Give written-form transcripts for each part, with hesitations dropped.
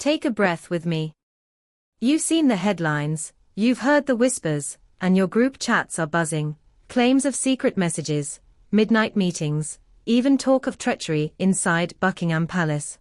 Take a breath with me. You've seen the headlines, you've heard the whispers, and your group chats are buzzing. Claims of secret messages, midnight meetings, even talk of treachery inside Buckingham Palace.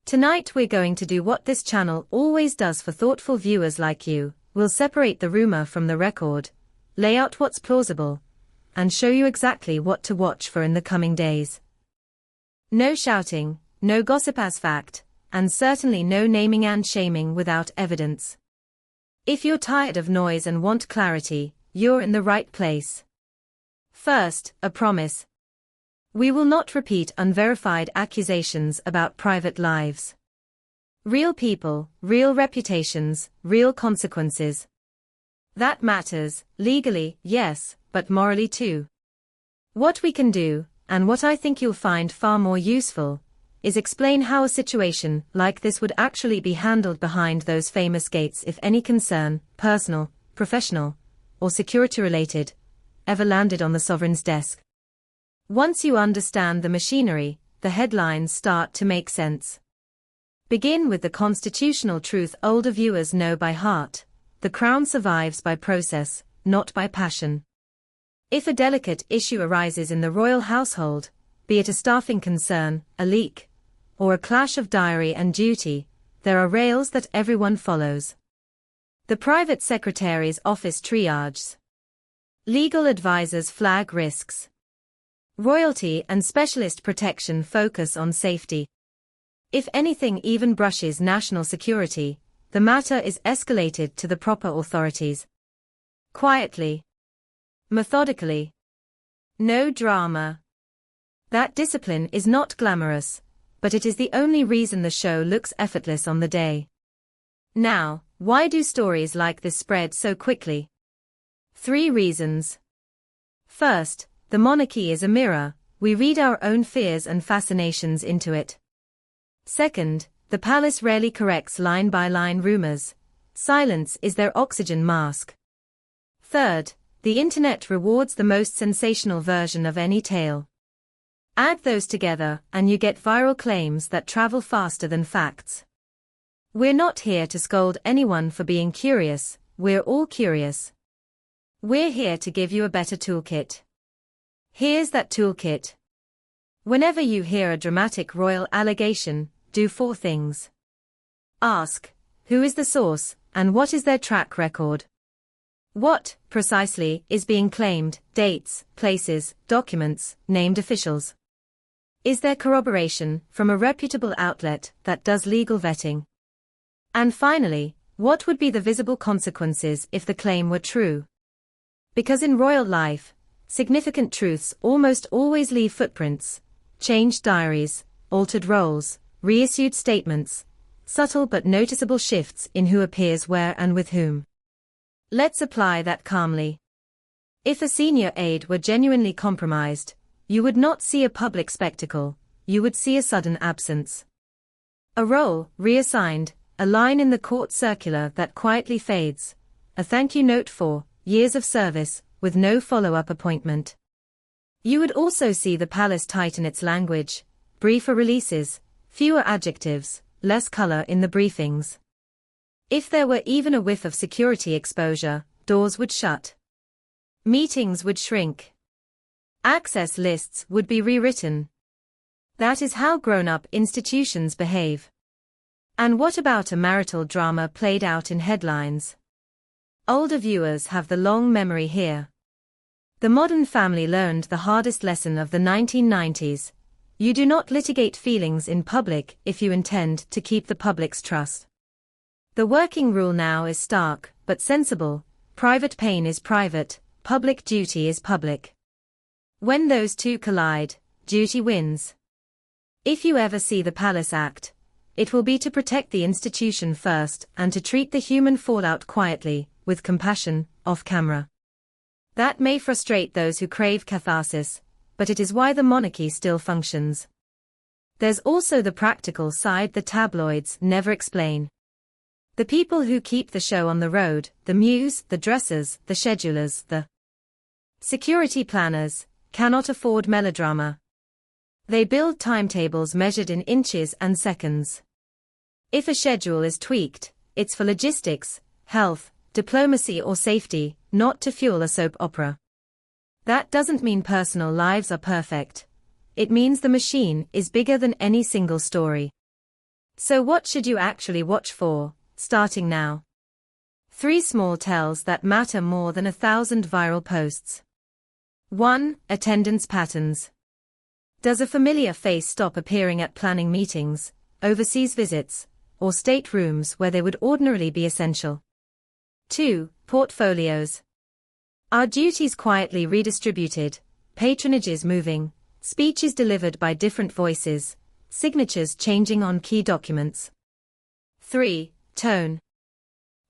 Tonight we're going to do what this channel always does for thoughtful viewers like you. We'll separate the rumor from the record, lay out what's plausible, and show you exactly what to watch for in the coming days. No shouting, no gossip as fact, and certainly no naming and shaming without evidence. If you're tired of noise and want clarity, you're in the right place. First, a promise. We will not repeat unverified accusations about private lives. Real people, real reputations, real consequences. That matters, legally, yes, but morally too. What we can do, and what I think you'll find far more useful, is explain how a situation like this would actually be handled behind those famous gates if any concern, personal, professional, or security-related, ever landed on the sovereign's desk. Once you understand the machinery, the headlines start to make sense. Begin with the constitutional truth older viewers know by heart: the crown survives by process, not by passion. If a delicate issue arises in the royal household, be it a staffing concern, a leak, or a clash of diary and duty, there are rails that everyone follows. The private secretary's office triages. Legal advisors flag risks. Royalty and specialist protection focus on safety. If anything even brushes national security, the matter is escalated to the proper authorities. Quietly. Methodically. No drama. That discipline is not glamorous, but it is the only reason the show looks effortless on the day. Now, why do stories like this spread so quickly? 3 reasons. First, the monarchy is a mirror, we read our own fears and fascinations into it. Second, the palace rarely corrects line-by-line rumors. Silence is their oxygen mask. Third, the internet rewards the most sensational version of any tale. Add those together, and you get viral claims that travel faster than facts. We're not here to scold anyone for being curious, we're all curious. We're here to give you a better toolkit. Here's that toolkit. Whenever you hear a dramatic royal allegation, do 4 things. Ask, who is the source, and what is their track record? What, precisely, is being claimed, dates, places, documents, named officials? Is there corroboration from a reputable outlet that does legal vetting? And finally, what would be the visible consequences if the claim were true? Because in royal life, significant truths almost always leave footprints: changed diaries, altered roles, reissued statements, subtle but noticeable shifts in who appears where and with whom. Let's apply that calmly. If a senior aide were genuinely compromised, you would not see a public spectacle, you would see a sudden absence. A role reassigned, a line in the court circular that quietly fades, a thank you note for years of service, with no follow-up appointment. You would also see the palace tighten its language, briefer releases, fewer adjectives, less color in the briefings. If there were even a whiff of security exposure, doors would shut. Meetings would shrink. Access lists would be rewritten. That is how grown-up institutions behave. And what about a marital drama played out in headlines? Older viewers have the long memory here. The modern family learned the hardest lesson of the 1990s. You do not litigate feelings in public if you intend to keep the public's trust. The working rule now is stark, but sensible: private pain is private, public duty is public. When those two collide, duty wins. If you ever see the palace act, it will be to protect the institution first and to treat the human fallout quietly, with compassion, off camera. That may frustrate those who crave catharsis, but it is why the monarchy still functions. There's also the practical side the tabloids never explain. The people who keep the show on the road, the muse, the dressers, the schedulers, the security planners, cannot afford melodrama. They build timetables measured in inches and seconds. If a schedule is tweaked, it's for logistics, health, diplomacy or safety, not to fuel a soap opera. That doesn't mean personal lives are perfect. It means the machine is bigger than any single story. So what should you actually watch for, starting now? 3 small tells that matter more than 1,000 viral posts. 1. Attendance patterns. Does a familiar face stop appearing at planning meetings, overseas visits, or state rooms where they would ordinarily be essential? 2. Portfolios. Are duties quietly redistributed, patronages moving, speeches delivered by different voices, signatures changing on key documents? 3. Tone.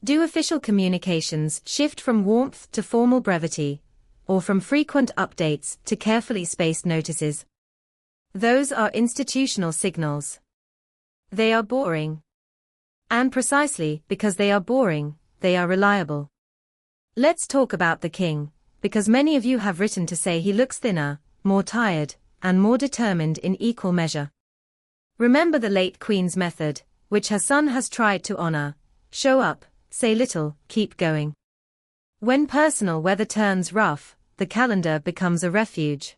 Do official communications shift from warmth to formal brevity, or from frequent updates to carefully spaced notices? Those are institutional signals. They are boring. And precisely because they are boring, they are reliable. Let's talk about the king, because many of you have written to say he looks thinner, more tired, and more determined in equal measure. Remember the late Queen's method, which her son has tried to honor: show up, say little, keep going. When personal weather turns rough, the calendar becomes a refuge.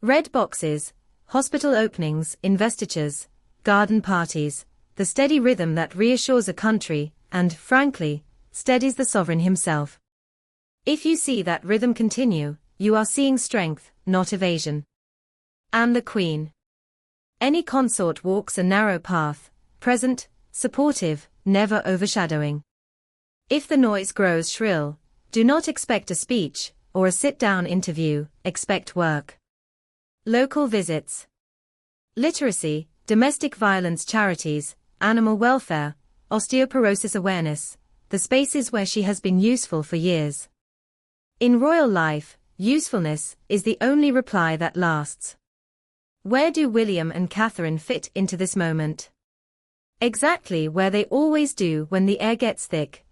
Red boxes, hospital openings, investitures, garden parties, the steady rhythm that reassures a country, and, frankly, steadies the sovereign himself. If you see that rhythm continue, you are seeing strength, not evasion. And the Queen. Any consort walks a narrow path, present, supportive, never overshadowing. If the noise grows shrill, do not expect a speech, or a sit-down interview, expect work. Local visits. Literacy, domestic violence charities, animal welfare, osteoporosis awareness, the spaces where she has been useful for years. In royal life, usefulness is the only reply that lasts. Where do William and Catherine fit into this moment? Exactly where they always do when the air gets thick.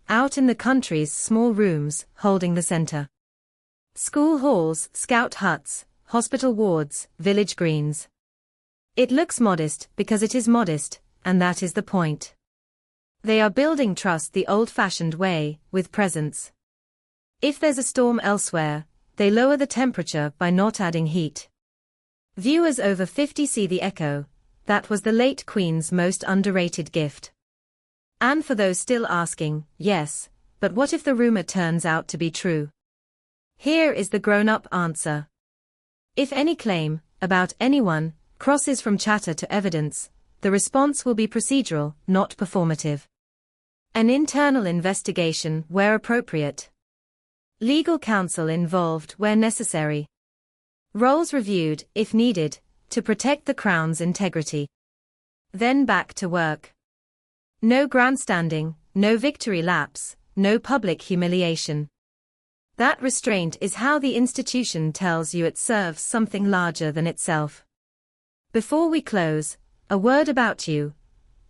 Out in the country's small rooms, holding the center. School halls, scout huts, hospital wards, village greens. It looks modest because it is modest, and that is the point. They are building trust the old-fashioned way, with presence. If there's a storm elsewhere, they lower the temperature by not adding heat. Viewers over 50 see the echo. That was the late Queen's most underrated gift. And for those still asking, yes, but what if the rumor turns out to be true? Here is the grown-up answer. If any claim, about anyone, crosses from chatter to evidence, the response will be procedural, not performative. An internal investigation where appropriate. Legal counsel involved where necessary. Roles reviewed, if needed, to protect the Crown's integrity. Then back to work. No grandstanding, no victory laps, no public humiliation. That restraint is how the institution tells you it serves something larger than itself. Before we close, a word about you,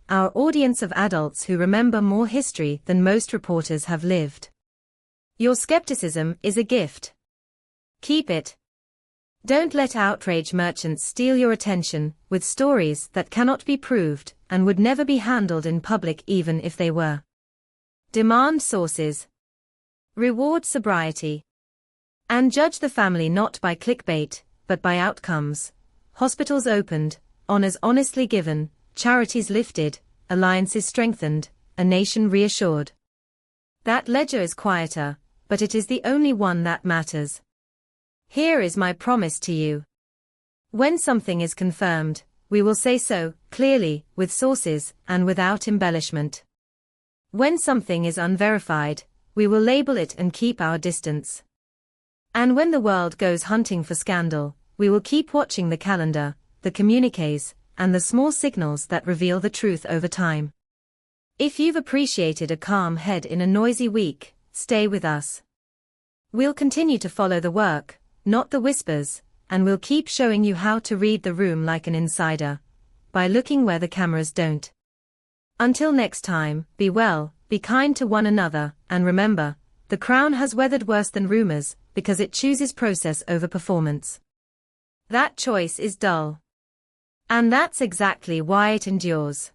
our audience of adults who remember more history than most reporters have lived. Your skepticism is a gift. Keep it. Don't let outrage merchants steal your attention with stories that cannot be proved and would never be handled in public even if they were. Demand sources. Reward sobriety. And judge the family not by clickbait, but by outcomes. Hospitals opened, honors honestly given, charities lifted, alliances strengthened, a nation reassured. That ledger is quieter, but it is the only one that matters. Here is my promise to you. When something is confirmed, we will say so, clearly, with sources, and without embellishment. When something is unverified, we will label it and keep our distance. And when the world goes hunting for scandal, we will keep watching the calendar, the communiques, and the small signals that reveal the truth over time. If you've appreciated a calm head in a noisy week, stay with us. We'll continue to follow the work, not the whispers, and we'll keep showing you how to read the room like an insider, by looking where the cameras don't. Until next time, be well, be kind to one another, and remember, the Crown has weathered worse than rumors, because it chooses process over performance. That choice is dull. And that's exactly why it endures.